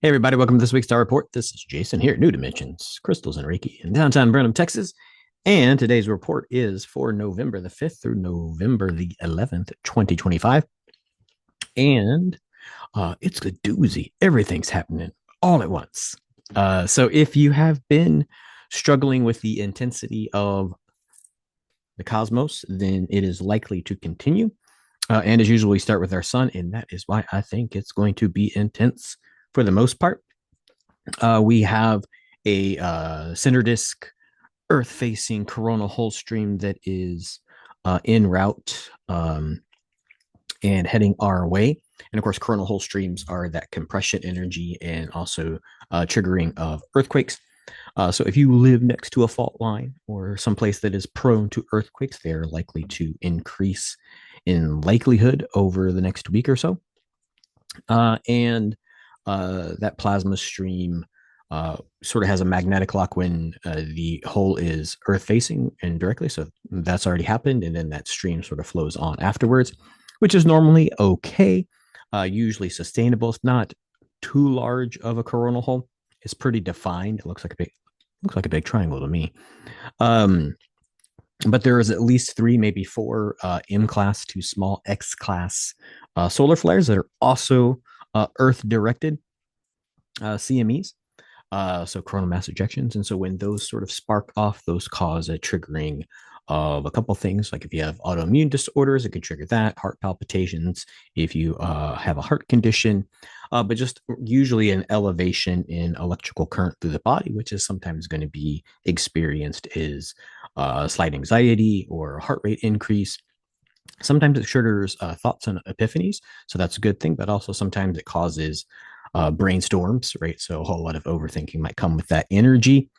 Hey, everybody, welcome to this week's Star Report. This is Jason here at New Dimensions, Crystals and Reiki in downtown Brenham, Texas. And today's report is for November the 5th through November the 11th, 2025. And it's a doozy. Everything's happening all at once. So if you have been struggling with the intensity of the cosmos, then it is likely to continue. And as usual, we start with our sun, and that is why I think it's going to be intense for the most part. We have a center disk Earth facing coronal hole stream that is en route and heading our way. And of course, coronal hole streams are that compression energy and also triggering of earthquakes. So if you live next to a fault line or someplace that is prone to earthquakes, they're likely to increase in likelihood over the next week or so. And that plasma stream sort of has a magnetic lock when the hole is earth facing and directly. So that's already happened. And then that stream sort of flows on afterwards, which is normally okay, usually sustainable. It's not too large of a coronal hole. It's pretty defined. It looks like a big triangle to me. But there is at least three, maybe four M class to small X class solar flares that are also Earth directed CMEs. So coronal mass ejections. And so when those sort of spark off, those cause a triggering of a couple things. Like if you have autoimmune disorders, it could trigger that, heart palpitations, if you have a heart condition, but just usually an elevation in electrical current through the body, which is sometimes going to be experienced is slight anxiety or heart rate increase. Sometimes it triggers thoughts and epiphanies. So that's a good thing, but also sometimes it causes brainstorms, right? So a whole lot of overthinking might come with that energy.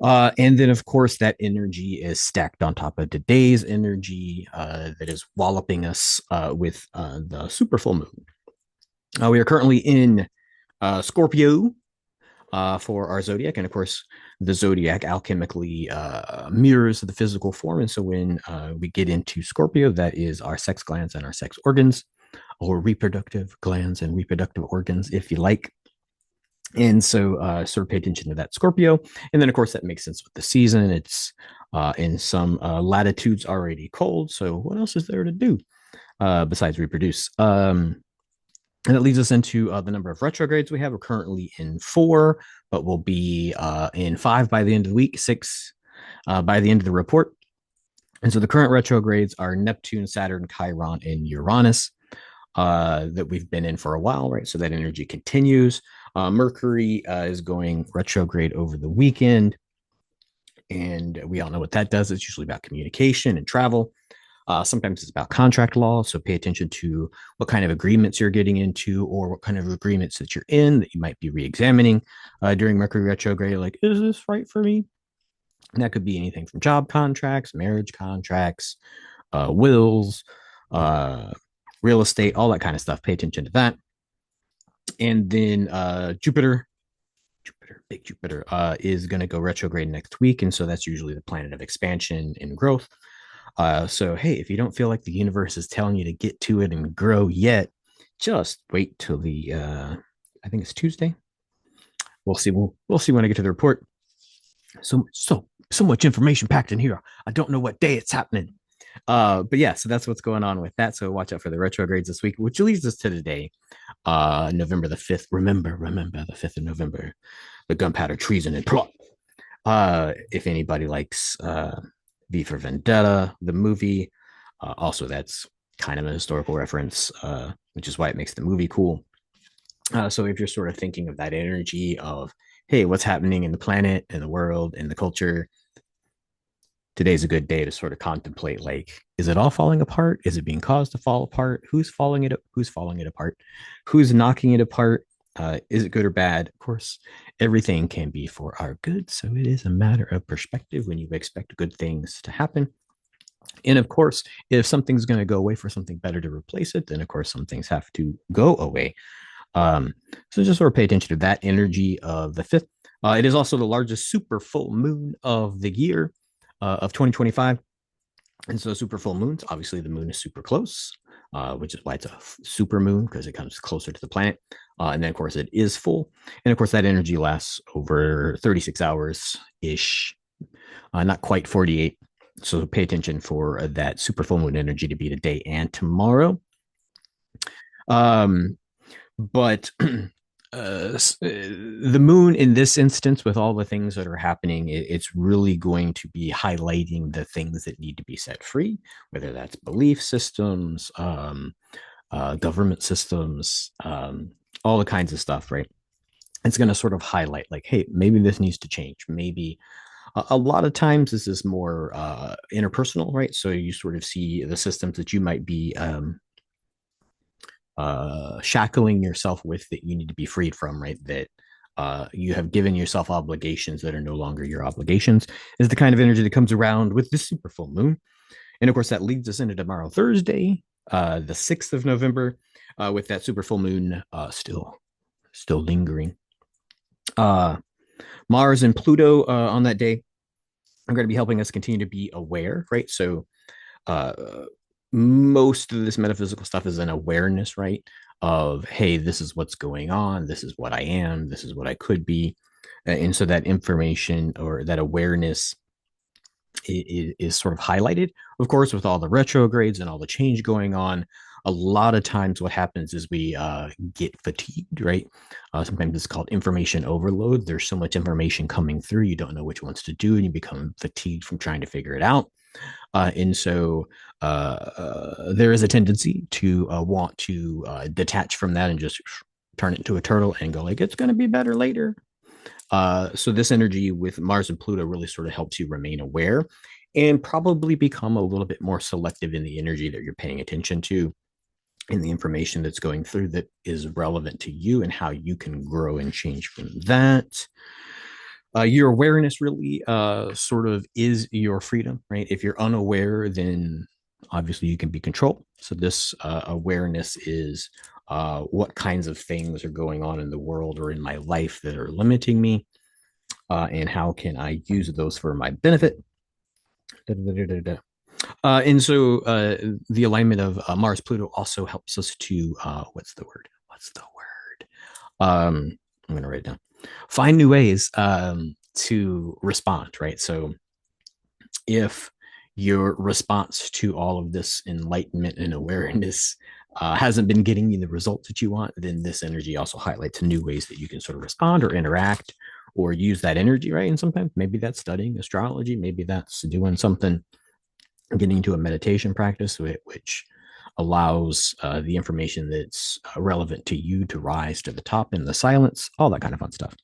And then, of course, that energy is stacked on top of today's energy that is walloping us with the super full moon. We are currently in Scorpio for our zodiac. And of course, the zodiac alchemically mirrors the physical form. And so when we get into Scorpio, that is our sex glands and our sex organs, or reproductive glands and reproductive organs, if you like. And so sort of pay attention to that Scorpio. And then, of course, that makes sense with the season. It's in some latitudes already cold. So what else is there to do besides reproduce? And it leads us into the number of retrogrades we have. We're currently in 4, but we'll be in 5 by the end of the week, 6 by the end of the report. And so the current retrogrades are Neptune, Saturn, Chiron, and Uranus that we've been in for a while, right? So that energy continues. Mercury is going retrograde over the weekend. And we all know what that does. It's usually about communication and travel. Sometimes it's about contract law. So pay attention to what kind of agreements you're getting into or what kind of agreements that you're in that you might be re-examining during Mercury retrograde. Like, is this right for me? And that could be anything from job contracts, marriage contracts, wills, real estate, all that kind of stuff. Pay attention to that. And then big Jupiter, is going to go retrograde next week. And so that's usually the planet of expansion and growth. So, hey, if you don't feel like the universe is telling you to get to it and grow yet, just wait till I think it's Tuesday. We'll see. We'll see when I get to the report. So much information packed in here. I don't know what day it's happening. But yeah, so that's what's going on with that. So watch out for the retrogrades this week, which leads us to today, November the 5th. Remember the 5th of November, the gunpowder treason and plot. If anybody likes V for Vendetta, the movie, also that's kind of a historical reference, which is why it makes the movie cool. So if you're sort of thinking of that energy of, hey, what's happening in the planet, in the world, in the culture, today's a good day to sort of contemplate, like, is it all falling apart? Is it being caused to fall apart? Who's falling it apart? Who's knocking it apart? Is it good or bad? Of course, everything can be for our good. So it is a matter of perspective when you expect good things to happen. And of course, if something's going to go away for something better to replace it, then of course some things have to go away. So just sort of pay attention to that energy of the 5th. It is also the largest super full moon of the year of 2025. And so super full moons, obviously the moon is super close, which is why it's a super moon, because it comes closer to the planet. And then, of course, it is full. And of course, that energy lasts over 36 hours ish, not quite 48. So pay attention for that super full moon energy to be today and tomorrow. Um, but the moon in this instance, with all the things that are happening, it's really going to be highlighting the things that need to be set free, whether that's belief systems, government systems, all the kinds of stuff, right? It's going to sort of highlight, like, hey, maybe this needs to change. Maybe a lot of times this is more interpersonal, right? So you sort of see the systems that you might be shackling yourself with that you need to be freed from, right? That you have given yourself obligations that are no longer your obligations, is the kind of energy that comes around with the super full moon. And of course, that leads us into tomorrow, Thursday, the 6th of November, with that super full moon still lingering. Uh, Mars and Pluto on that day are going to be helping us continue to be aware, right? So uh, most of this metaphysical stuff is an awareness, right? Of, hey, this is what's going on. This is what I am. This is what I could be. And so that information or that awareness is sort of highlighted, of course, with all the retrogrades and all the change going on. A lot of times what happens is we get fatigued, right? Sometimes it's called information overload. There's so much information coming through, you don't know which ones to do, and you become fatigued from trying to figure it out. And so there is a tendency to want to detach from that and just turn it into a turtle and go like, it's going to be better later. So this energy with Mars and Pluto really sort of helps you remain aware and probably become a little bit more selective in the energy that you're paying attention to, in the information that's going through that is relevant to you, and how you can grow and change from that. Your awareness really sort of is your freedom, right? If you're unaware, then obviously you can be controlled. So this awareness is what kinds of things are going on in the world or in my life that are limiting me, and how can I use those for my benefit. And so the alignment of Mars Pluto also helps us to what's the word? What's the word? I'm going to write it down. Find new ways to respond, right? So if your response to all of this enlightenment and awareness hasn't been getting you the results that you want, then this energy also highlights new ways that you can sort of respond or interact or use that energy, right? And sometimes maybe that's studying astrology, maybe that's doing something, getting into a meditation practice, which allows the information that's relevant to you to rise to the top in the silence, all that kind of fun stuff.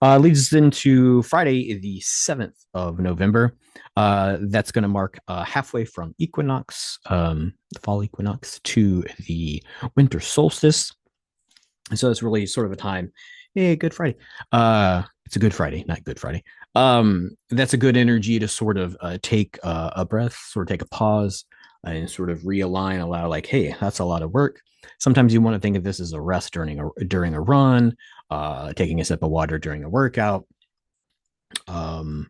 Leads us into Friday, the 7th of November. That's going to mark halfway from equinox, the fall equinox, to the winter solstice. And so it's really sort of a time, hey, Good Friday. It's a Good Friday, not Good Friday. That's a good energy to sort of take a breath, sort of take a pause, and sort of realign, allow like, hey, that's a lot of work. Sometimes you want to think of this as a rest during a run, taking a sip of water during a workout, um,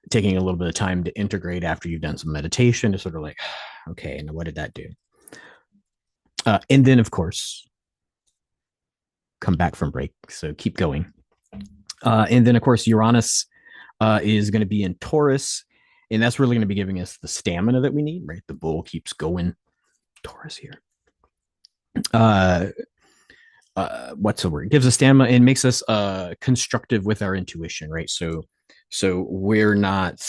taking a little bit of time to integrate after you've done some meditation to sort of like, okay, now what did that do? And then, of course, come back from break. So keep going. And then, of course, Uranus is going to be in Taurus, and that's really going to be giving us the stamina that we need, right? The bull keeps going. Taurus here. What's the word? It gives us stamina and makes us constructive with our intuition, right? So we're not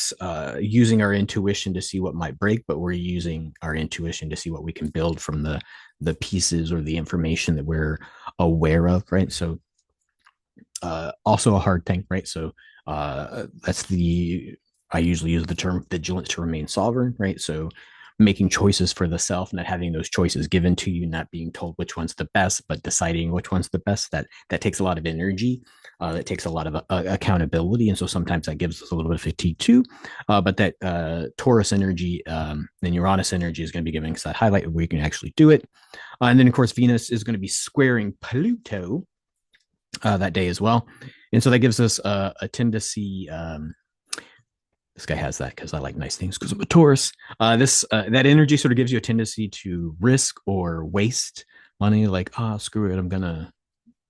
using our intuition to see what might break, but we're using our intuition to see what we can build from the pieces or the information that we're aware of, right? So also a hard thing, right? So I usually use the term vigilance to remain sovereign, right? So making choices for the self, not having those choices given to you, not being told which one's the best, but deciding which one's the best. That takes a lot of energy. That takes a lot of accountability, and so sometimes that gives us a little bit of fatigue too. But that Taurus energy and Uranus energy is going to be giving us that highlight where we can actually do it. And then, of course, Venus is going to be squaring Pluto that day as well, and so that gives us a tendency. This guy has that because I like nice things because I'm a Taurus. That energy sort of gives you a tendency to risk or waste money. Like, screw it, I'm gonna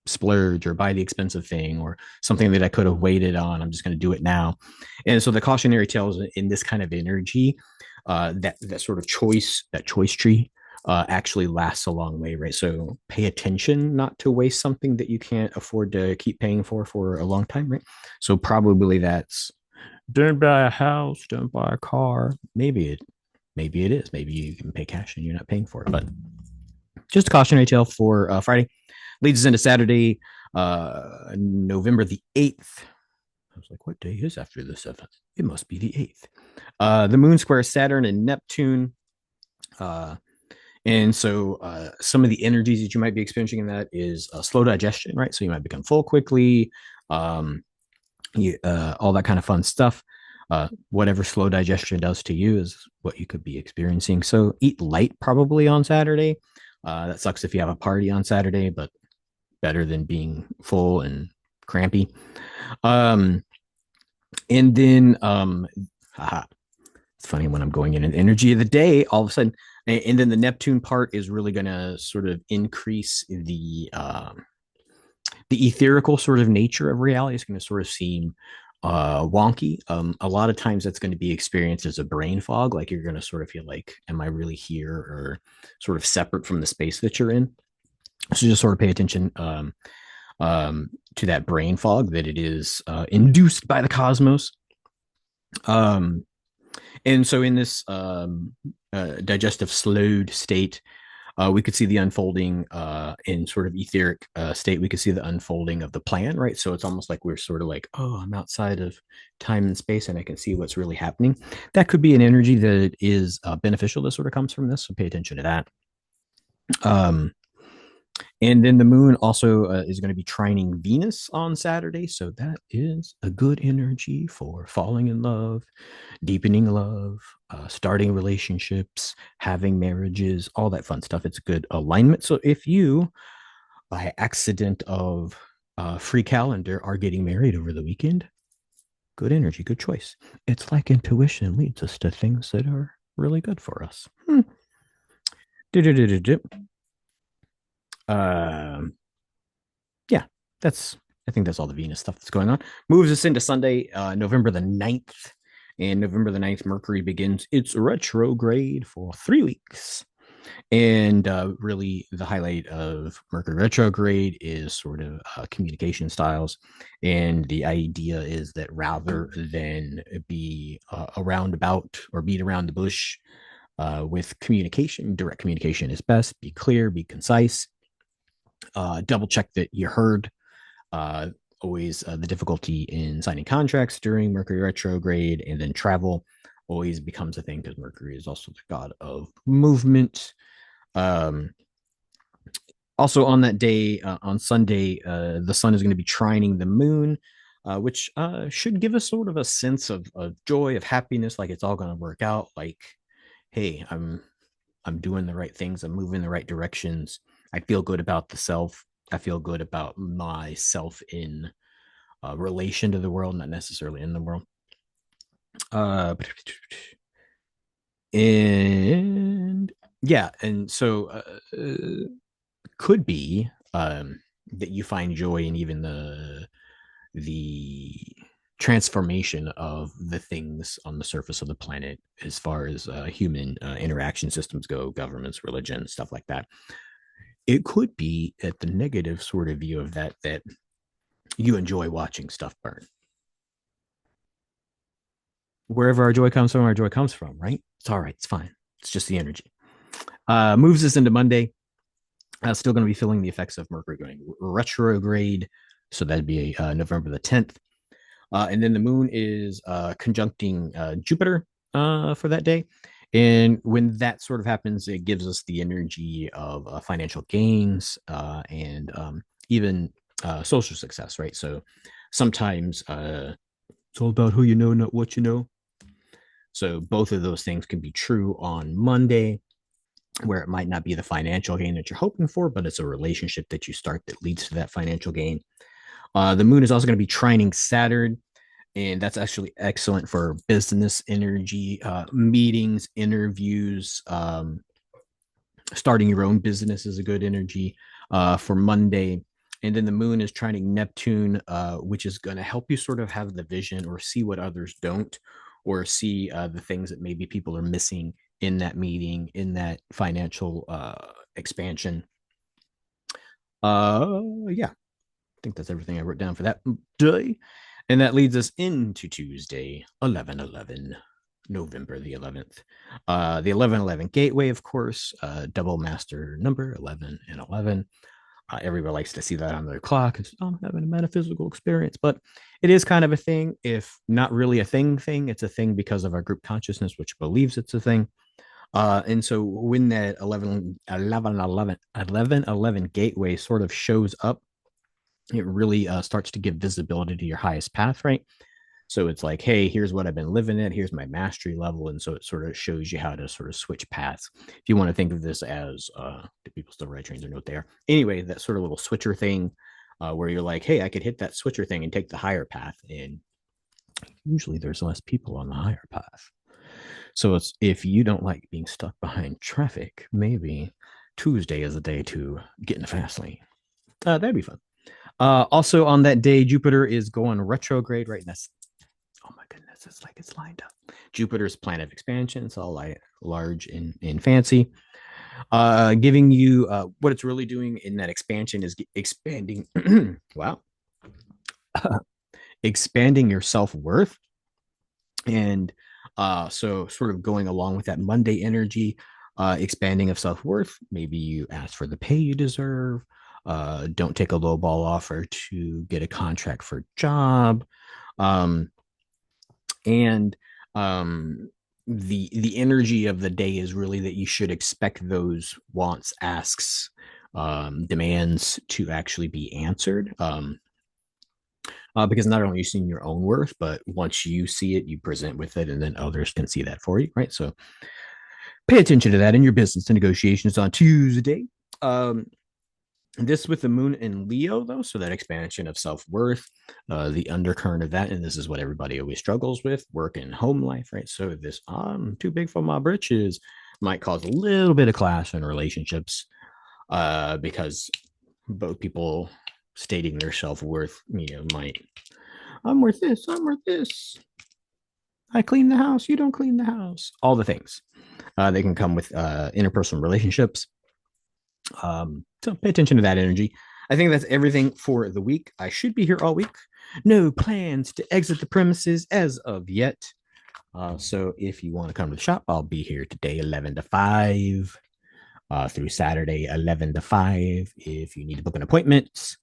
splurge or buy the expensive thing or something that I could have waited on. I'm just going to do it now. And so the cautionary tales in this kind of energy, that sort of choice, that choice tree, actually lasts a long way, right? So pay attention not to waste something that you can't afford to keep paying for a long time, right? So probably that's don't buy a house, don't buy a car. Maybe it is. Maybe you can pay cash and you're not paying for it. But just a cautionary tale for Friday. Leads us into Saturday, November the 8th. I was like, what day is after the 7th? It must be the 8th. The moon square Saturn and Neptune. Uh, and so some of the energies that you might be experiencing in that is slow digestion, right? So you might become full quickly, um, all that kind of fun stuff. Whatever slow digestion does to you is what you could be experiencing. So eat light probably on Saturday. That sucks if you have a party on Saturday, but better than being full and crampy. Um, and then, haha, it's funny when I'm going in an energy of the day, all of a sudden, and then the Neptune part is really going to sort of increase the etherical sort of nature of reality. Is going to sort of seem wonky. A lot of times that's going to be experienced as a brain fog. Like you're going to sort of feel like, am I really here or sort of separate from the space that you're in? So just sort of pay attention to that brain fog that it is induced by the cosmos. Um, and so in this digestive slowed state, we could see the unfolding in sort of etheric state. We could see the unfolding of the plan, right? So it's almost like we're sort of like, oh, I'm outside of time and space and I can see what's really happening. That could be an energy that is beneficial that sort of comes from this. So pay attention to that. Um, and then the moon also is going to be trining Venus on Saturday. So that is a good energy for falling in love, deepening love, starting relationships, having marriages, all that fun stuff. It's a good alignment. So if you, by accident of free calendar, are getting married over the weekend, good energy, good choice. It's like intuition leads us to things that are really good for us. Um, yeah, that's I think that's all the Venus stuff that's going on. Moves us into Sunday, November the 9th. And November the 9th, Mercury begins its retrograde for 3 weeks. And really, the highlight of Mercury retrograde is sort of communication styles. And the idea is that rather than be a roundabout or beat around the bush with communication, direct communication is best. Be clear, be concise, double check that you heard. Uh, Always the difficulty in signing contracts during Mercury retrograde, and then travel always becomes a thing because Mercury is also the god of movement. Um, Also, on that day, on Sunday, the sun is going to be trining the moon, which should give us sort of a sense of joy, of happiness, like it's all going to work out. Like, hey, I'm doing the right things. I'm moving in the right directions. I feel good about the self. I feel good about myself in relation to the world, not necessarily in the world. Uh, and yeah, and so could be that you find joy in even the transformation of the things on the surface of the planet as far as human interaction systems go, governments, religion, stuff like that. It could be at the negative sort of view of that you enjoy watching stuff burn. Wherever our joy comes from, right? It's all right. It's fine. It's just the energy. Moves us into Monday. Still going to be feeling the effects of Mercury going retrograde. So that'd be November the 10th. And then the moon is conjuncting Jupiter for that day. And when that sort of happens, it gives us the energy of financial gains and even social success, right? So sometimes it's all about who you know, not what you know. So both of those things can be true on Monday, where it might not be the financial gain that you're hoping for, but it's a relationship that you start that leads to that financial gain. The moon is also going to be trining Saturn, and that's actually excellent for business energy, meetings, interviews. Starting your own business is a good energy for Monday. And then the moon is trining Neptune, which is going to help you sort of have the vision or see what others don't, or see the things that maybe people are missing in that meeting, in that financial expansion. Yeah, I think that's everything I wrote down for that day. And that leads us into Tuesday, 11/11, November the 11th. The 11/11 gateway, of course, double master number 11 and 11. Everybody likes to see that on their clock. It's having a metaphysical experience, but it is kind of a thing. If not really a thing, it's a thing because of our group consciousness, which believes it's a thing. And so when that 11/11 gateway sort of shows up, it really starts to give visibility to your highest path, right? So it's like, hey, here's what I've been living at. Here's my mastery level. And so it sort of shows you how to sort of switch paths. If you want to think of this as, do people still write trains or note there? Anyway, that sort of little switcher thing where you're like, hey, I could hit that switcher thing and take the higher path. And usually there's less people on the higher path. So it's, if you don't like being stuck behind traffic, maybe Tuesday is a day to get in the fast lane. That'd be fun. Also on that day, Jupiter is going retrograde, right? And that's, oh my goodness, it's like it's lined up. Jupiter's planet of expansion. It's all large and fancy. Giving you what it's really doing in that expansion is expanding. Wow. Expanding your self-worth. And so sort of going along with that Monday energy, expanding of self-worth. Maybe you ask for the pay you deserve. Don't take a low ball offer to get a contract for a job. And the energy of the day is really that you should expect those wants, asks, demands to actually be answered. Because not only you see your own worth, but once you see it, you present with it, and then others can see that for you, right? So pay attention to that in your business negotiations on Tuesday. This with the moon in Leo, though, so that expansion of self-worth, the undercurrent of that, and this is what everybody always struggles with, work and home life, right? So this I'm too big for my britches might cause a little bit of clash in relationships, because both people stating their self-worth, might, I'm worth this, I'm worth this. I clean the house, you don't clean the house. All the things. They can come with interpersonal relationships. So pay attention to that energy. I think that's everything for the week. I should be here all week. No plans to exit the premises as of yet. So if you want to come to the shop, I'll be here today 11 to 5 through Saturday 11 to 5. If you need to book an appointment,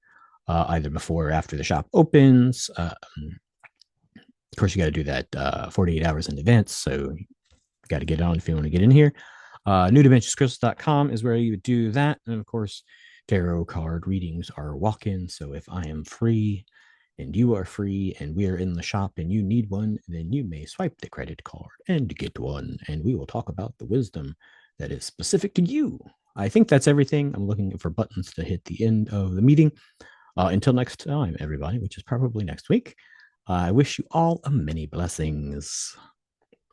either before or after the shop opens. Of course, you got to do that 48 hours in advance. So you got to get on if you want to get in here. newdimensionscrystals.com is where you would do that. And of course, tarot card readings are walk-in. So if I am free and you are free and we are in the shop and you need one, then you may swipe the credit card and get one. And we will talk about the wisdom that is specific to you. I think that's everything. I'm looking for buttons to hit the end of the meeting. Until next time, everybody, which is probably next week, I wish you all a many blessings.